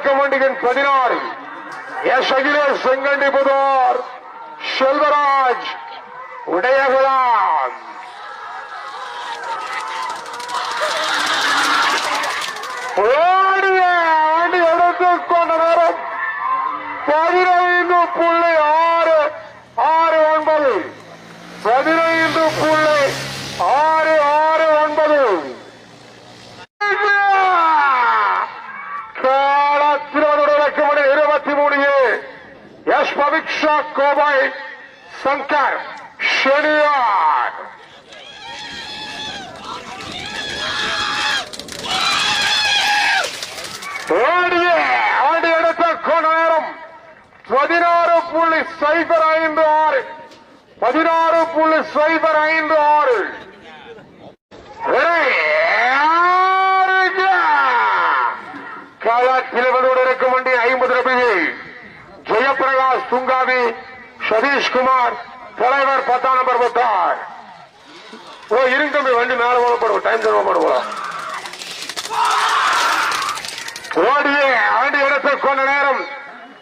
கமண்டிகன் 16 S Akhilesh செங்கண்டி Pudur Selvaraj உடையகுலாம் ஓடிய aunty எடுத்துக் கொண்ட நேரம் 15.669 15.669 23 எஸ் பவிக்ஷா கோபாய் சங்கர் ஷெனியார் ஓடிய ஆண்டி எடுத்த கொண்ட நேரம் 16.056 16.056 களத்தில் இருக்கும் வண்டி 50 ரூபாய் ஜெயபிரகாஷ் துங்காவி சதீஷ்குமார் தலைவர் 10 நம்பர் 10 இருங்க வண்டி மேல போடுவோம் டைம் போடுவோம் ஓடிய ஆண்டி எடுத்த கொண்ட நேரம்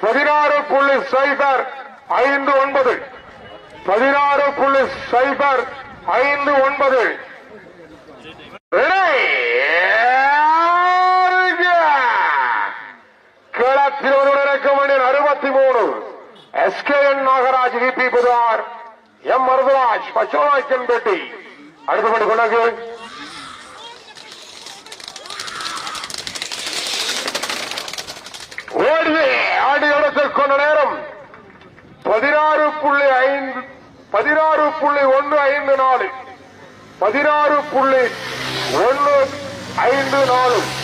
16.059 16.059 களத்தில் இருக்கும் 63 SKN Nagaraj VP Puthar M Marutharaj Pachonaickenpatti அடுத்தபடி கொண்டாங்க ஓடிய ஆடி இடத்தில் கொண்ட நேரம் 16.154 16.154